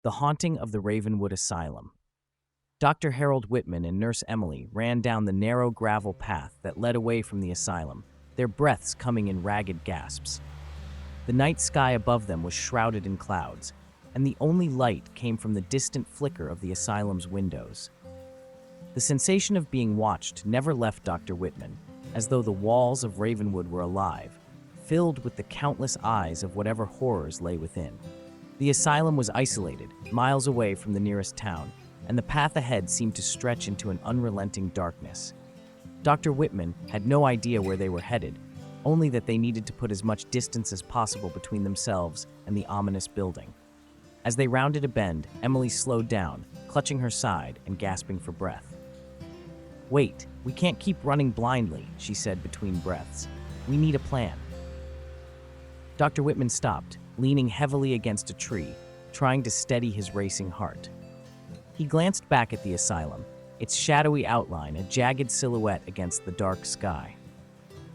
The Haunting of the Ravenwood Asylum. Dr. Harold Whitman and Nurse Emily ran down the narrow gravel path that led away from the asylum, their breaths coming in ragged gasps. The night sky above them was shrouded in clouds, and the only light came from the distant flicker of the asylum's windows. The sensation of being watched never left Dr. Whitman, as though the walls of Ravenwood were alive, filled with the countless eyes of whatever horrors lay within. The asylum was isolated, miles away from the nearest town, and the path ahead seemed to stretch into an unrelenting darkness. Dr. Whitman had no idea where they were headed, only that they needed to put as much distance as possible between themselves and the ominous building. As they rounded a bend, Emily slowed down, clutching her side and gasping for breath. "Wait, we can't keep running blindly," she said between breaths. "We need a plan." Dr. Whitman stopped, leaning heavily against a tree, trying to steady his racing heart. He glanced back at the asylum, its shadowy outline a jagged silhouette against the dark sky.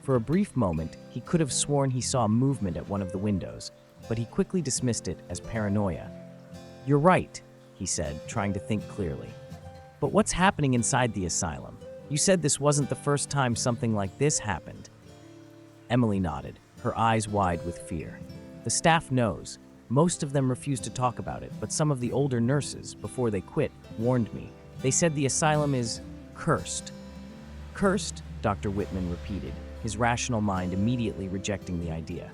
For a brief moment, he could have sworn he saw movement at one of the windows, but he quickly dismissed it as paranoia. "You're right," he said, trying to think clearly. "But what's happening inside the asylum? You said this wasn't the first time something like this happened." Emily nodded, her eyes wide with fear. "The staff knows. Most of them refuse to talk about it, but some of the older nurses, before they quit, warned me. They said the asylum is cursed." "Cursed?" Dr. Whitman repeated, his rational mind immediately rejecting the idea.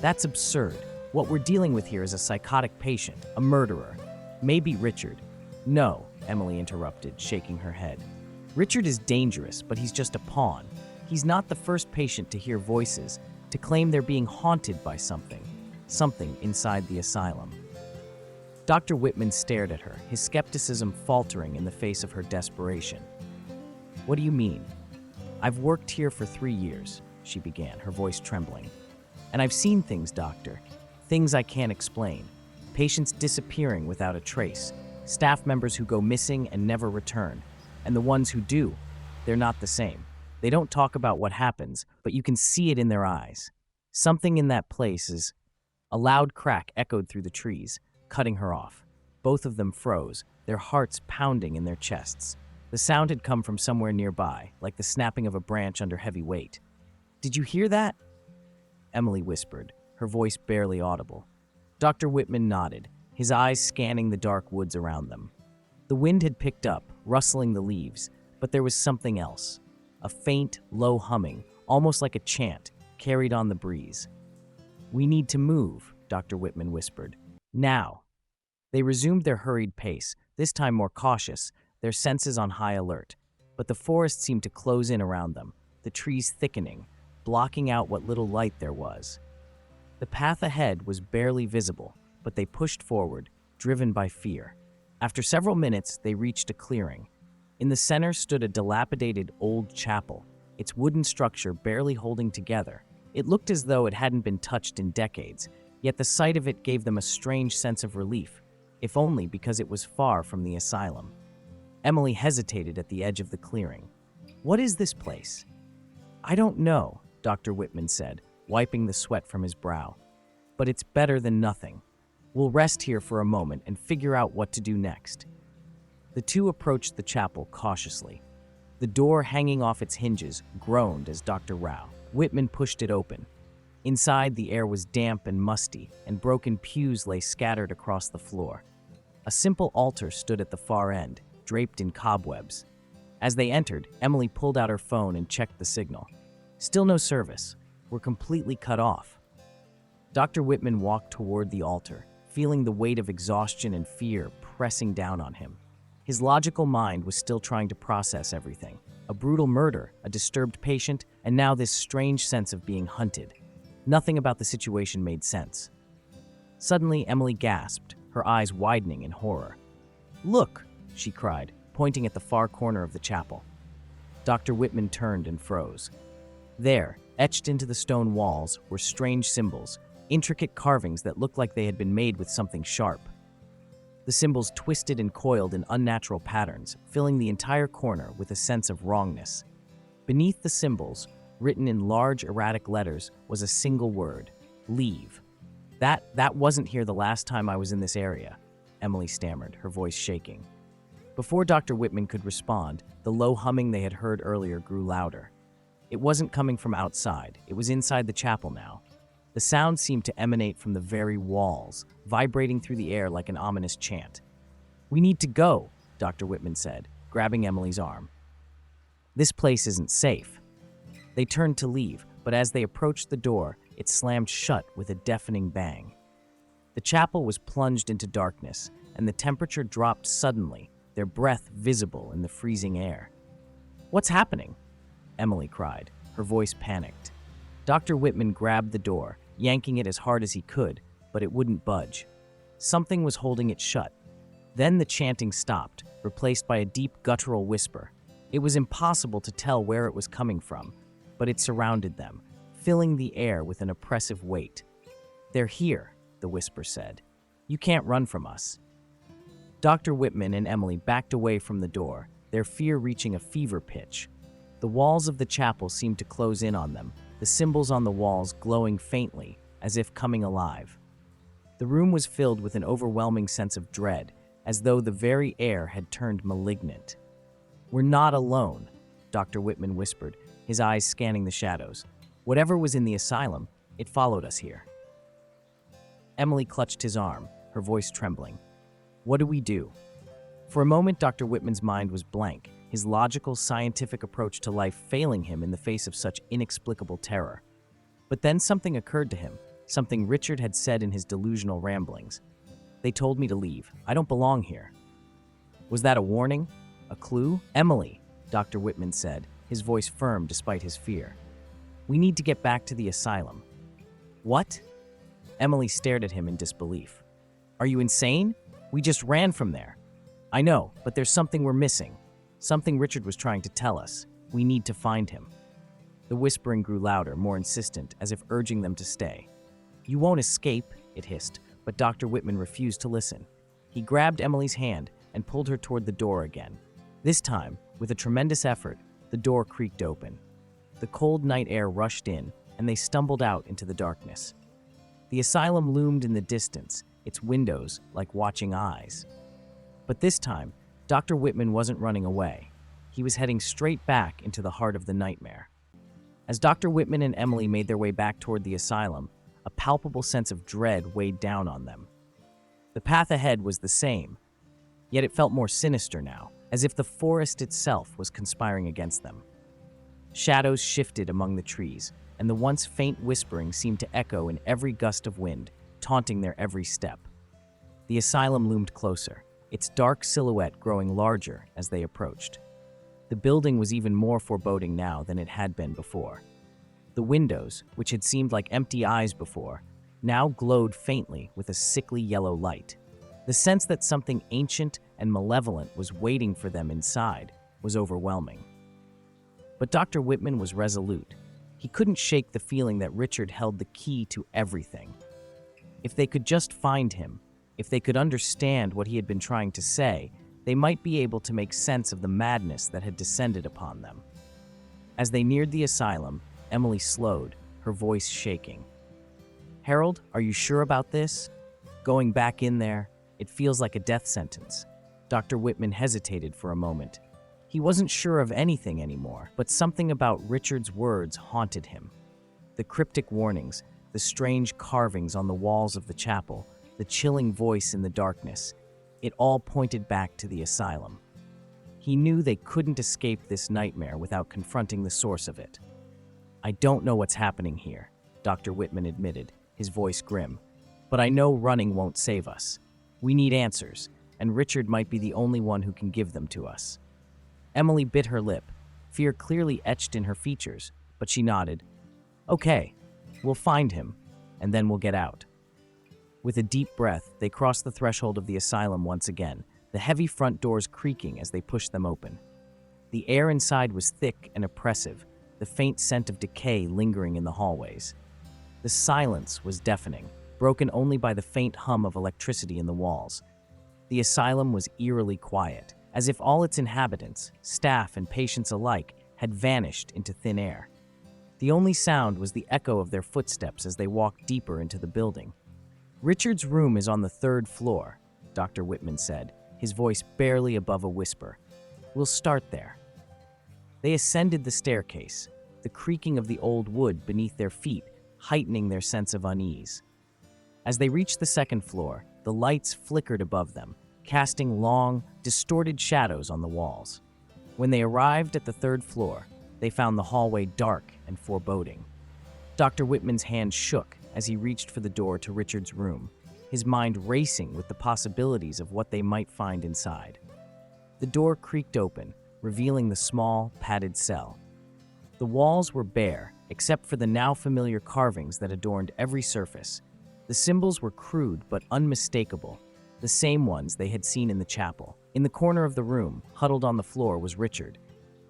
"That's absurd. What we're dealing with here is a psychotic patient, a murderer. Maybe Richard." "No," Emily interrupted, shaking her head. "Richard is dangerous, but he's just a pawn. He's not the first patient to hear voices, to claim they're being haunted by something inside the asylum." Dr. Whitman stared at her, his skepticism faltering in the face of her desperation. "What do you mean?" "I've worked here for 3 years," she began, her voice trembling. "And I've seen things, doctor. Things I can't explain. Patients disappearing without a trace, staff members who go missing and never return. And the ones who do, they're not the same. They don't talk about what happens, but you can see it in their eyes. Something in that place is—" A loud crack echoed through the trees, cutting her off. Both of them froze, their hearts pounding in their chests. The sound had come from somewhere nearby, like the snapping of a branch under heavy weight. "Did you hear that?" Emily whispered, her voice barely audible. Dr. Whitman nodded, his eyes scanning the dark woods around them. The wind had picked up, rustling the leaves, but there was something else. A faint, low humming, almost like a chant, carried on the breeze. "We need to move," Dr. Whitman whispered. "Now." They resumed their hurried pace, this time more cautious, their senses on high alert. But the forest seemed to close in around them, the trees thickening, blocking out what little light there was. The path ahead was barely visible, but they pushed forward, driven by fear. After several minutes, they reached a clearing. In the center stood a dilapidated old chapel, its wooden structure barely holding together. It looked as though it hadn't been touched in decades, yet the sight of it gave them a strange sense of relief, if only because it was far from the asylum. Emily hesitated at the edge of the clearing. "What is this place?" "I don't know," Dr. Whitman said, wiping the sweat from his brow. "But it's better than nothing. We'll rest here for a moment and figure out what to do next." The two approached the chapel cautiously. The door hanging off its hinges groaned as Dr. Whitman pushed it open. Inside, the air was damp and musty, and broken pews lay scattered across the floor. A simple altar stood at the far end, draped in cobwebs. As they entered, Emily pulled out her phone and checked the signal. "Still no service. We're completely cut off." Dr. Whitman walked toward the altar, feeling the weight of exhaustion and fear pressing down on him. His logical mind was still trying to process everything. A brutal murder, a disturbed patient, and now this strange sense of being hunted. Nothing about the situation made sense. Suddenly, Emily gasped, her eyes widening in horror. "Look!" she cried, pointing at the far corner of the chapel. Dr. Whitman turned and froze. There, etched into the stone walls, were strange symbols, intricate carvings that looked like they had been made with something sharp. The symbols twisted and coiled in unnatural patterns, filling the entire corner with a sense of wrongness. Beneath the symbols, written in large, erratic letters, was a single word: leave. That wasn't here the last time I was in this area. Emily stammered, her voice shaking. Before Dr. Whitman could respond, the low humming they had heard earlier grew louder. It wasn't coming from outside, it was inside the chapel now. The sound seemed to emanate from the very walls, vibrating through the air like an ominous chant. "We need to go," Dr. Whitman said, grabbing Emily's arm. "This place isn't safe." They turned to leave, but as they approached the door, it slammed shut with a deafening bang. The chapel was plunged into darkness, and the temperature dropped suddenly, their breath visible in the freezing air. "What's happening?" Emily cried, her voice panicked. Dr. Whitman grabbed the door, yanking it as hard as he could, but it wouldn't budge. Something was holding it shut. Then the chanting stopped, replaced by a deep guttural whisper. It was impossible to tell where it was coming from, but it surrounded them, filling the air with an oppressive weight. "They're here," the whisper said. "You can't run from us." Dr. Whitman and Emily backed away from the door, their fear reaching a fever pitch. The walls of the chapel seemed to close in on them, the symbols on the walls glowing faintly, as if coming alive. The room was filled with an overwhelming sense of dread, as though the very air had turned malignant. "We're not alone," Dr. Whitman whispered, his eyes scanning the shadows. "Whatever was in the asylum, it followed us here." Emily clutched his arm, her voice trembling. "What do we do?" For a moment, Dr. Whitman's mind was blank, his logical, scientific approach to life failing him in the face of such inexplicable terror. But then something occurred to him, something Richard had said in his delusional ramblings. "They told me to leave. I don't belong here." Was that a warning? A clue? "Emily," Dr. Whitman said, his voice firm despite his fear. "We need to get back to the asylum." "What?" Emily stared at him in disbelief. "Are you insane? We just ran from there." "I know, but there's something we're missing. Something Richard was trying to tell us. We need to find him." The whispering grew louder, more insistent, as if urging them to stay. "You won't escape," it hissed, but Dr. Whitman refused to listen. He grabbed Emily's hand and pulled her toward the door again. This time, with a tremendous effort, the door creaked open. The cold night air rushed in, and they stumbled out into the darkness. The asylum loomed in the distance, its windows like watching eyes. But this time, Dr. Whitman wasn't running away. He was heading straight back into the heart of the nightmare. As Dr. Whitman and Emily made their way back toward the asylum, a palpable sense of dread weighed down on them. The path ahead was the same, yet it felt more sinister now, as if the forest itself was conspiring against them. Shadows shifted among the trees, and the once faint whispering seemed to echo in every gust of wind, taunting their every step. The asylum loomed closer, its dark silhouette growing larger as they approached. The building was even more foreboding now than it had been before. The windows, which had seemed like empty eyes before, now glowed faintly with a sickly yellow light. The sense that something ancient and malevolent was waiting for them inside was overwhelming. But Dr. Whitman was resolute. He couldn't shake the feeling that Richard held the key to everything. If they could just find him, if they could understand what he had been trying to say, they might be able to make sense of the madness that had descended upon them. As they neared the asylum, Emily slowed, her voice shaking. "Harold, are you sure about this? Going back in there, it feels like a death sentence." Dr. Whitman hesitated for a moment. He wasn't sure of anything anymore, but something about Richard's words haunted him. The cryptic warnings, the strange carvings on the walls of the chapel, the chilling voice in the darkness, it all pointed back to the asylum. He knew they couldn't escape this nightmare without confronting the source of it. "I don't know what's happening here," Dr. Whitman admitted, his voice grim. "But I know running won't save us. We need answers, and Richard might be the only one who can give them to us." Emily bit her lip, fear clearly etched in her features, but she nodded. "Okay, we'll find him, and then we'll get out." With a deep breath, they crossed the threshold of the asylum once again, the heavy front doors creaking as they pushed them open. The air inside was thick and oppressive, the faint scent of decay lingering in the hallways. The silence was deafening, broken only by the faint hum of electricity in the walls. The asylum was eerily quiet, as if all its inhabitants, staff and patients alike, had vanished into thin air. The only sound was the echo of their footsteps as they walked deeper into the building. "Richard's room is on the 3rd floor," Dr. Whitman said, his voice barely above a whisper. "We'll start there." They ascended the staircase, the creaking of the old wood beneath their feet heightening their sense of unease. As they reached the second floor, the lights flickered above them, casting long, distorted shadows on the walls. When they arrived at the third floor, they found the hallway dark and foreboding. Dr. Whitman's hand shook as he reached for the door to Richard's room, his mind racing with the possibilities of what they might find inside. The door creaked open, revealing the small, padded cell. The walls were bare, except for the now familiar carvings that adorned every surface. The symbols were crude but unmistakable, the same ones they had seen in the chapel. In the corner of the room, huddled on the floor, was Richard.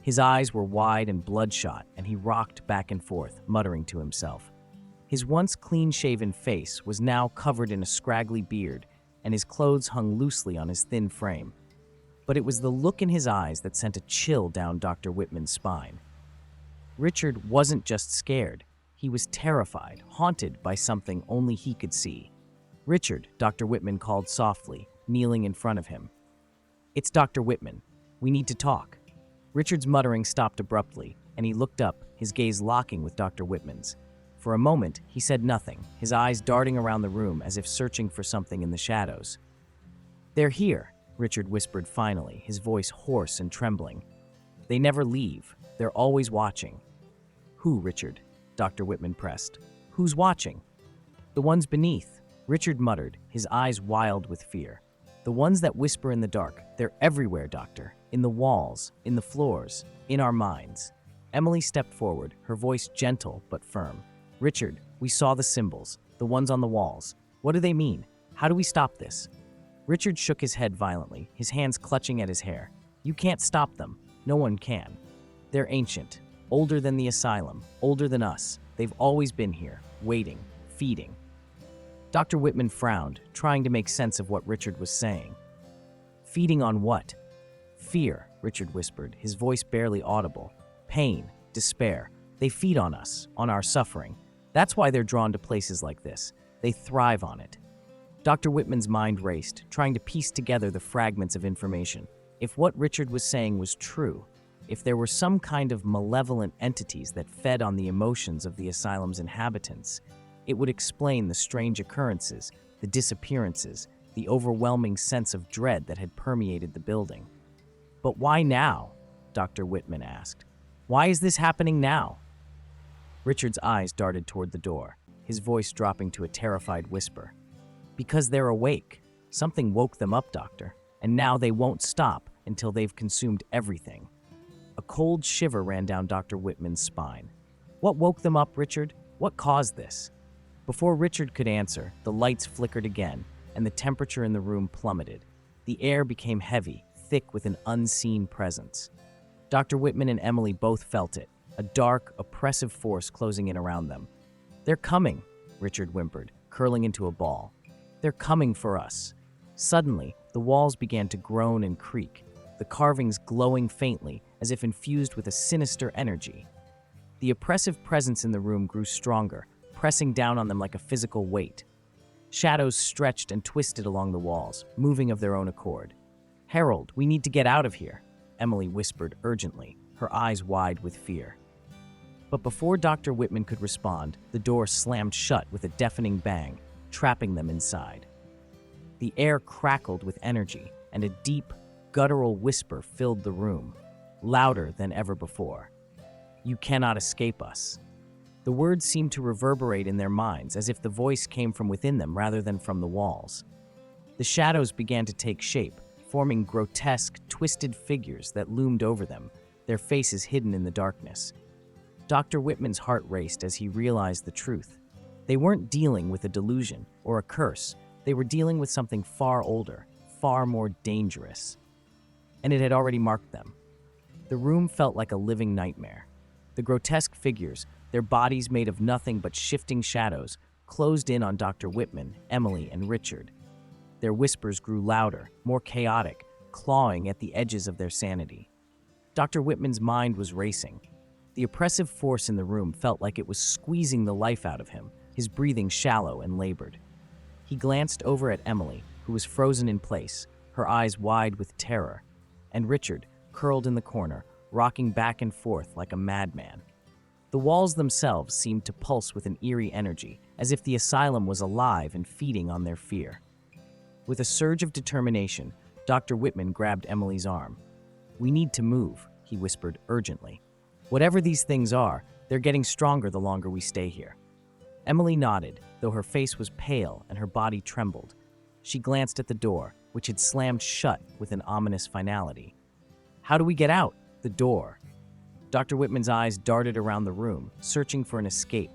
His eyes were wide and bloodshot, and he rocked back and forth, muttering to himself. His once clean-shaven face was now covered in a scraggly beard, and his clothes hung loosely on his thin frame. But it was the look in his eyes that sent a chill down Dr. Whitman's spine. Richard wasn't just scared. He was terrified, haunted by something only he could see. "Richard," Dr. Whitman called softly, kneeling in front of him. "It's Dr. Whitman. We need to talk." Richard's muttering stopped abruptly, and he looked up, his gaze locking with Dr. Whitman's. For a moment, he said nothing, his eyes darting around the room as if searching for something in the shadows. "They're here," Richard whispered finally, his voice hoarse and trembling. "They never leave. They're always watching." "Who, Richard?" Dr. Whitman pressed. "Who's watching?" "The ones beneath," Richard muttered, his eyes wild with fear. "The ones that whisper in the dark. They're everywhere, Doctor. In the walls, in the floors, in our minds." Emily stepped forward, her voice gentle but firm. "Richard, we saw the symbols, the ones on the walls. What do they mean? How do we stop this?" Richard shook his head violently, his hands clutching at his hair. "You can't stop them. No one can. They're ancient, older than the asylum, older than us. They've always been here, waiting, feeding." Dr. Whitman frowned, trying to make sense of what Richard was saying. "Feeding on what?" "Fear," Richard whispered, his voice barely audible. "Pain, despair. They feed on us, on our suffering. That's why they're drawn to places like this. They thrive on it." Dr. Whitman's mind raced, trying to piece together the fragments of information. If what Richard was saying was true, if there were some kind of malevolent entities that fed on the emotions of the asylum's inhabitants, it would explain the strange occurrences, the disappearances, the overwhelming sense of dread that had permeated the building. "But why now?" Dr. Whitman asked. "Why is this happening now?" Richard's eyes darted toward the door, his voice dropping to a terrified whisper. "Because they're awake. Something woke them up, Doctor, and now they won't stop until they've consumed everything." A cold shiver ran down Dr. Whitman's spine. "What woke them up, Richard? What caused this?" Before Richard could answer, the lights flickered again, and the temperature in the room plummeted. The air became heavy, thick with an unseen presence. Dr. Whitman and Emily both felt it, a dark, oppressive force closing in around them. "They're coming," Richard whimpered, curling into a ball. "They're coming for us." Suddenly, the walls began to groan and creak, the carvings glowing faintly as if infused with a sinister energy. The oppressive presence in the room grew stronger, pressing down on them like a physical weight. Shadows stretched and twisted along the walls, moving of their own accord. "Harold, we need to get out of here," Emily whispered urgently, her eyes wide with fear. But before Dr. Whitman could respond, the door slammed shut with a deafening bang, trapping them inside. The air crackled with energy, and a deep, guttural whisper filled the room, louder than ever before. "You cannot escape us." The words seemed to reverberate in their minds as if the voice came from within them rather than from the walls. The shadows began to take shape, forming grotesque, twisted figures that loomed over them, their faces hidden in the darkness. Dr. Whitman's heart raced as he realized the truth. They weren't dealing with a delusion or a curse. They were dealing with something far older, far more dangerous. And it had already marked them. The room felt like a living nightmare. The grotesque figures, their bodies made of nothing but shifting shadows, closed in on Dr. Whitman, Emily, and Richard. Their whispers grew louder, more chaotic, clawing at the edges of their sanity. Dr. Whitman's mind was racing. The oppressive force in the room felt like it was squeezing the life out of him, his breathing shallow and labored. He glanced over at Emily, who was frozen in place, her eyes wide with terror, and Richard, curled in the corner, rocking back and forth like a madman. The walls themselves seemed to pulse with an eerie energy, as if the asylum was alive and feeding on their fear. With a surge of determination, Dr. Whitman grabbed Emily's arm. "We need to move," he whispered urgently. "Whatever these things are, they're getting stronger the longer we stay here." Emily nodded, though her face was pale and her body trembled. She glanced at the door, which had slammed shut with an ominous finality. "How do we get out?" "The door." Dr. Whitman's eyes darted around the room, searching for an escape.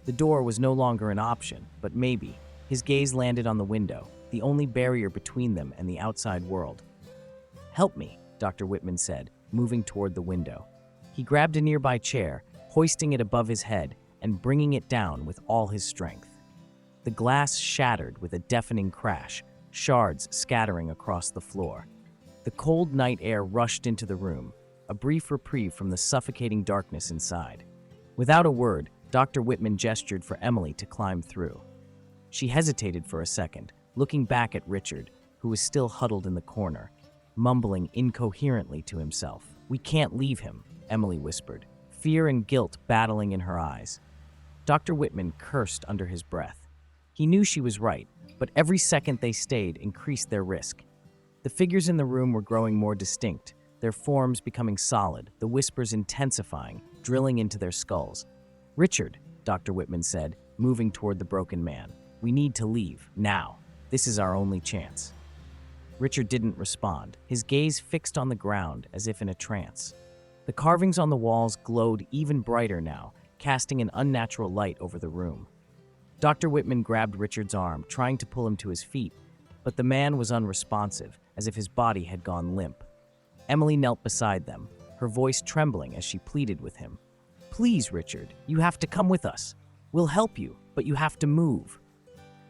The door was no longer an option, but maybe. His gaze landed on the window, the only barrier between them and the outside world. "Help me," Dr. Whitman said, moving toward the window. He grabbed a nearby chair, hoisting it above his head and bringing it down with all his strength. The glass shattered with a deafening crash, shards scattering across the floor. The cold night air rushed into the room, a brief reprieve from the suffocating darkness inside. Without a word, Dr. Whitman gestured for Emily to climb through. She hesitated for a second, looking back at Richard, who was still huddled in the corner, mumbling incoherently to himself. "We can't leave him," Emily whispered, fear and guilt battling in her eyes. Dr. Whitman cursed under his breath. He knew she was right, but every second they stayed increased their risk. The figures in the room were growing more distinct, their forms becoming solid, the whispers intensifying, drilling into their skulls. "Richard," Dr. Whitman said, moving toward the broken man, "we need to leave, now. This is our only chance." Richard didn't respond, his gaze fixed on the ground as if in a trance. The carvings on the walls glowed even brighter now, casting an unnatural light over the room. Dr. Whitman grabbed Richard's arm, trying to pull him to his feet, but the man was unresponsive, as if his body had gone limp. Emily knelt beside them, her voice trembling as she pleaded with him. "Please, Richard, you have to come with us. We'll help you, but you have to move."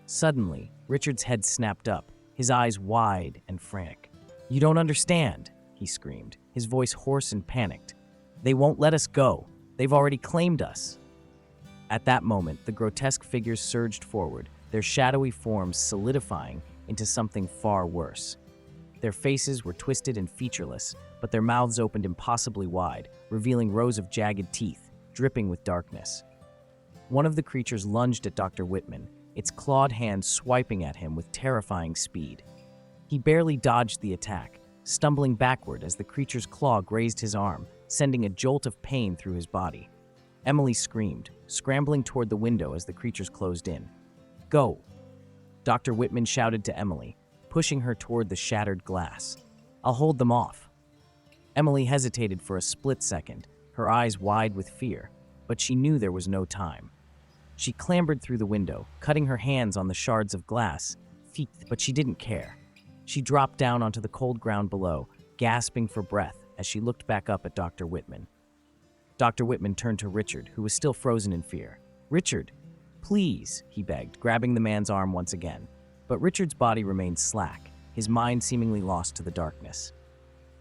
Suddenly, Richard's head snapped up, his eyes wide and frantic. "You don't understand," he screamed, his voice hoarse and panicked. "They won't let us go. They've already claimed us." At that moment, the grotesque figures surged forward, their shadowy forms solidifying into something far worse. Their faces were twisted and featureless, but their mouths opened impossibly wide, revealing rows of jagged teeth, dripping with darkness. One of the creatures lunged at Dr. Whitman, its clawed hand swiping at him with terrifying speed. He barely dodged the attack, stumbling backward as the creature's claw grazed his arm, sending a jolt of pain through his body. Emily screamed, scrambling toward the window as the creatures closed in. "Go!" Dr. Whitman shouted to Emily, pushing her toward the shattered glass. "I'll hold them off." Emily hesitated for a split second, her eyes wide with fear, but she knew there was no time. She clambered through the window, cutting her hands on the shards of glass, but she didn't care. She dropped down onto the cold ground below, gasping for breath as she looked back up at Dr. Whitman. Dr. Whitman turned to Richard, who was still frozen in fear. "Richard, please," he begged, grabbing the man's arm once again. But Richard's body remained slack, his mind seemingly lost to the darkness.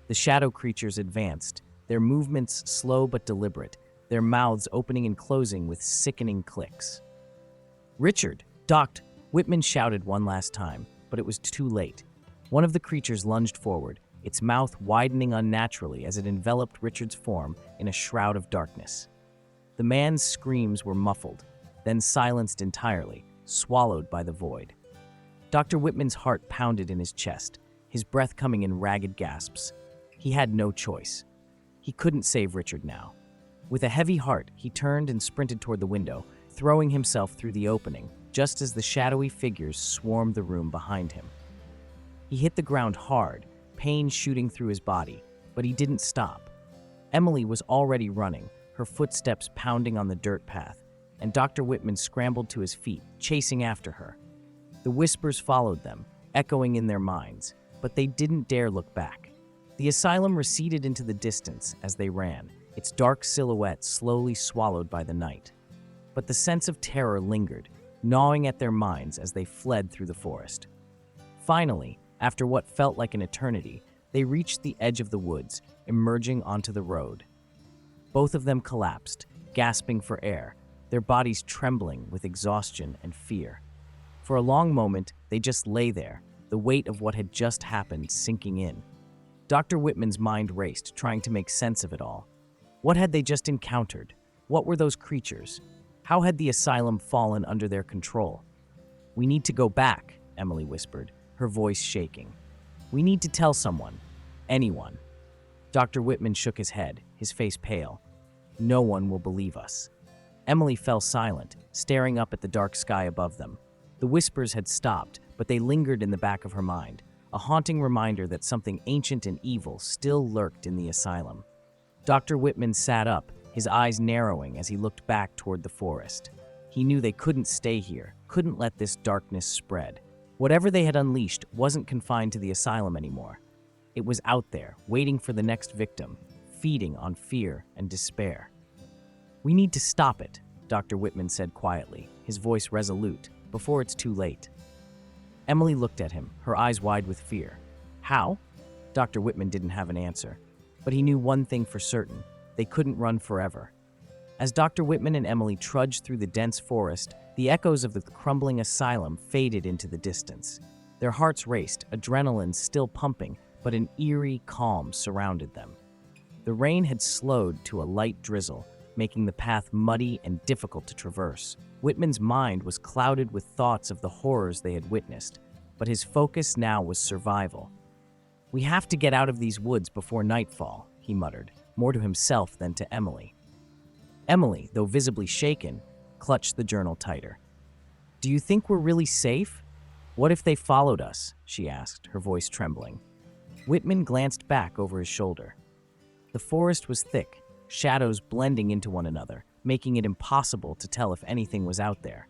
The shadow creatures advanced, their movements slow but deliberate, their mouths opening and closing with sickening clicks. "Richard!" Dr. Whitman shouted one last time, but it was too late. One of the creatures lunged forward, its mouth widening unnaturally as it enveloped Richard's form in a shroud of darkness. The man's screams were muffled, then silenced entirely, swallowed by the void. Dr. Whitman's heart pounded in his chest, his breath coming in ragged gasps. He had no choice. He couldn't save Richard now. With a heavy heart, he turned and sprinted toward the window, throwing himself through the opening, just as the shadowy figures swarmed the room behind him. He hit the ground hard, pain shooting through his body, but he didn't stop. Emily was already running, her footsteps pounding on the dirt path, and Dr. Whitman scrambled to his feet, chasing after her. The whispers followed them, echoing in their minds, but they didn't dare look back. The asylum receded into the distance as they ran, its dark silhouette slowly swallowed by the night. But the sense of terror lingered, gnawing at their minds as they fled through the forest. Finally, after what felt like an eternity, they reached the edge of the woods, emerging onto the road. Both of them collapsed, gasping for air, their bodies trembling with exhaustion and fear. For a long moment, they just lay there, the weight of what had just happened sinking in. Dr. Whitman's mind raced, trying to make sense of it all. What had they just encountered? What were those creatures? How had the asylum fallen under their control? "We need to go back," Emily whispered, her voice shaking. "We need to tell someone. Anyone." Dr. Whitman shook his head, his face pale. "No one will believe us." Emily fell silent, staring up at the dark sky above them. The whispers had stopped, but they lingered in the back of her mind, a haunting reminder that something ancient and evil still lurked in the asylum. Dr. Whitman sat up, his eyes narrowing as he looked back toward the forest. He knew they couldn't stay here, couldn't let this darkness spread. Whatever they had unleashed wasn't confined to the asylum anymore. It was out there, waiting for the next victim, feeding on fear and despair. "We need to stop it," Dr. Whitman said quietly, his voice resolute, "before it's too late." Emily looked at him, her eyes wide with fear. "How?" Dr. Whitman didn't have an answer, but he knew one thing for certain: they couldn't run forever. As Dr. Whitman and Emily trudged through the dense forest, the echoes of the crumbling asylum faded into the distance. Their hearts raced, adrenaline still pumping, but an eerie calm surrounded them. The rain had slowed to a light drizzle, making the path muddy and difficult to traverse. Whitman's mind was clouded with thoughts of the horrors they had witnessed, but his focus now was survival. "We have to get out of these woods before nightfall," he muttered, more to himself than to Emily. Emily, though visibly shaken, clutched the journal tighter. "Do you think we're really safe? What if they followed us?" she asked, her voice trembling. Whitman glanced back over his shoulder. The forest was thick, shadows blending into one another, making it impossible to tell if anything was out there.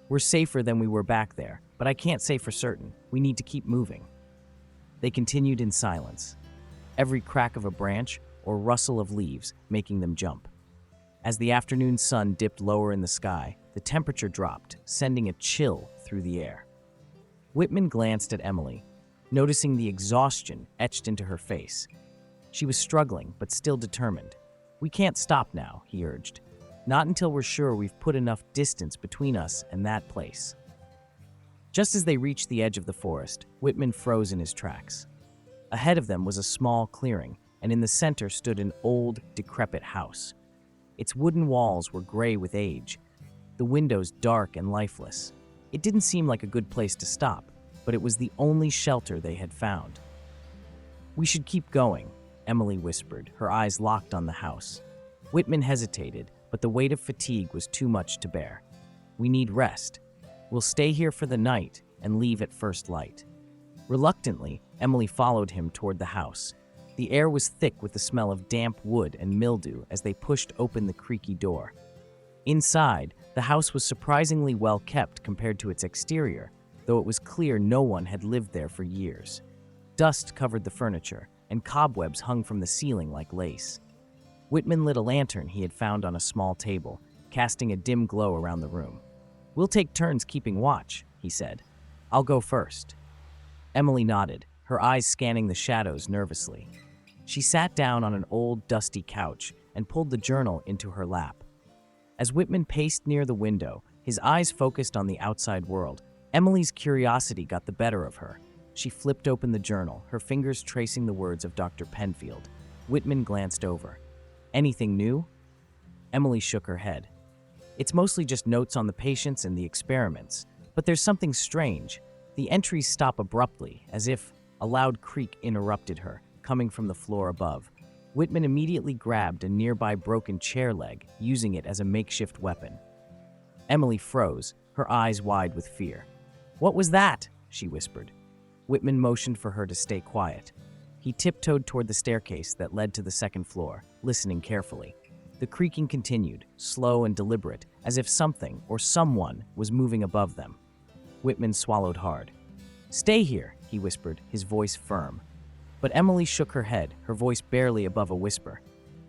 "We're safer than we were back there, but I can't say for certain. We need to keep moving." They continued in silence, every crack of a branch or rustle of leaves making them jump. As the afternoon sun dipped lower in the sky, the temperature dropped, sending a chill through the air. Whitman glanced at Emily, noticing the exhaustion etched into her face. She was struggling, but still determined. "We can't stop now," he urged. "Not until we're sure we've put enough distance between us and that place." Just as they reached the edge of the forest, Whitman froze in his tracks. Ahead of them was a small clearing, and in the center stood an old, decrepit house. Its wooden walls were gray with age, the windows dark and lifeless. It didn't seem like a good place to stop, but it was the only shelter they had found. "We should keep going," Emily whispered, her eyes locked on the house. Whitman hesitated, but the weight of fatigue was too much to bear. "We need rest. We'll stay here for the night and leave at first light." Reluctantly, Emily followed him toward the house. The air was thick with the smell of damp wood and mildew as they pushed open the creaky door. Inside, the house was surprisingly well kept compared to its exterior, though it was clear no one had lived there for years. Dust covered the furniture, and cobwebs hung from the ceiling like lace. Whitman lit a lantern he had found on a small table, casting a dim glow around the room. "We'll take turns keeping watch," he said. "I'll go first." Emily nodded, her eyes scanning the shadows nervously. She sat down on an old, dusty couch and pulled the journal into her lap. As Whitman paced near the window, his eyes focused on the outside world, Emily's curiosity got the better of her. She flipped open the journal, her fingers tracing the words of Dr. Penfield. Whitman glanced over. "Anything new?" Emily shook her head. "It's mostly just notes on the patients and the experiments, but there's something strange. The entries stop abruptly, as if a loud creak interrupted her, coming from the floor above. Whitman immediately grabbed a nearby broken chair leg, using it as a makeshift weapon. Emily froze, her eyes wide with fear. "What was that?" she whispered. Whitman motioned for her to stay quiet. He tiptoed toward the staircase that led to the second floor, listening carefully. The creaking continued, slow and deliberate, as if something or someone was moving above them. Whitman swallowed hard. "Stay here," he whispered, his voice firm. But Emily shook her head, her voice barely above a whisper.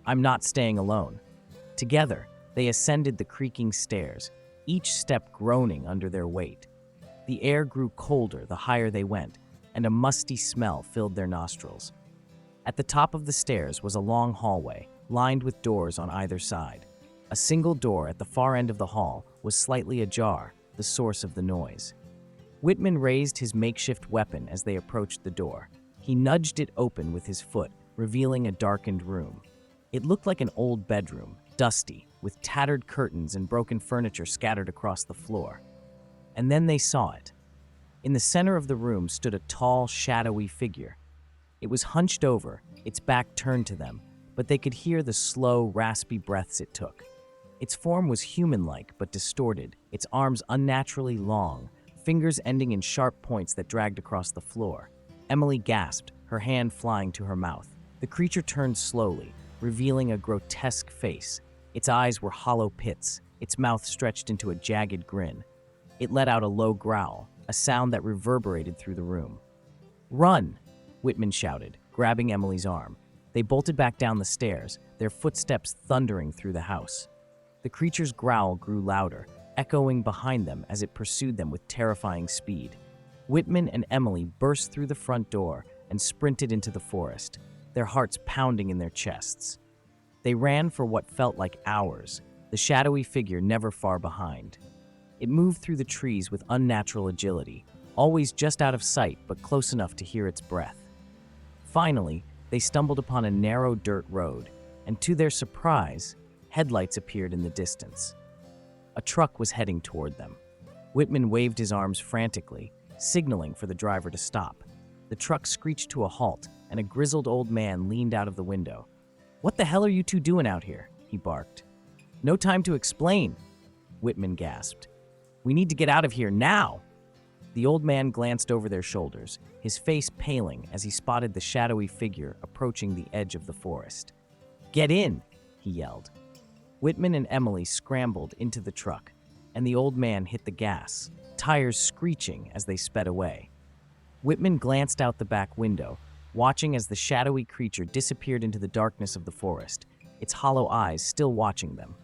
"I'm not staying alone." Together, they ascended the creaking stairs, each step groaning under their weight. The air grew colder the higher they went, and a musty smell filled their nostrils. At the top of the stairs was a long hallway, lined with doors on either side. A single door at the far end of the hall was slightly ajar, the source of the noise. Whitman raised his makeshift weapon as they approached the door. He nudged it open with his foot, revealing a darkened room. It looked like an old bedroom, dusty, with tattered curtains and broken furniture scattered across the floor. And then they saw it. In the center of the room stood a tall, shadowy figure. It was hunched over, its back turned to them, but they could hear the slow, raspy breaths it took. Its form was human-like but distorted, its arms unnaturally long, fingers ending in sharp points that dragged across the floor. Emily gasped, her hand flying to her mouth. The creature turned slowly, revealing a grotesque face. Its eyes were hollow pits, its mouth stretched into a jagged grin. It let out a low growl, a sound that reverberated through the room. "Run!" Whitman shouted, grabbing Emily's arm. They bolted back down the stairs, their footsteps thundering through the house. The creature's growl grew louder, echoing behind them as it pursued them with terrifying speed. Whitman and Emily burst through the front door and sprinted into the forest, their hearts pounding in their chests. They ran for what felt like hours, the shadowy figure never far behind. It moved through the trees with unnatural agility, always just out of sight but close enough to hear its breath. Finally, they stumbled upon a narrow dirt road, and to their surprise, headlights appeared in the distance. A truck was heading toward them. Whitman waved his arms frantically, signaling for the driver to stop. The truck screeched to a halt, and a grizzled old man leaned out of the window. "What the hell are you two doing out here?" he barked. "No time to explain," Whitman gasped. "We need to get out of here now!" The old man glanced over their shoulders, his face paling as he spotted the shadowy figure approaching the edge of the forest. "Get in!" he yelled. Whitman and Emily scrambled into the truck, and the old man hit the gas, tires screeching as they sped away. Whitman glanced out the back window, watching as the shadowy creature disappeared into the darkness of the forest, its hollow eyes still watching them.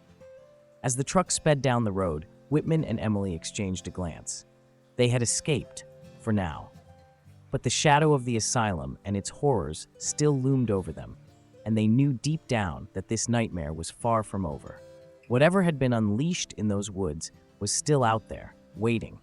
As the truck sped down the road, Whitman and Emily exchanged a glance. They had escaped, for now. But the shadow of the asylum and its horrors still loomed over them, and they knew deep down that this nightmare was far from over. Whatever had been unleashed in those woods was still out there, waiting.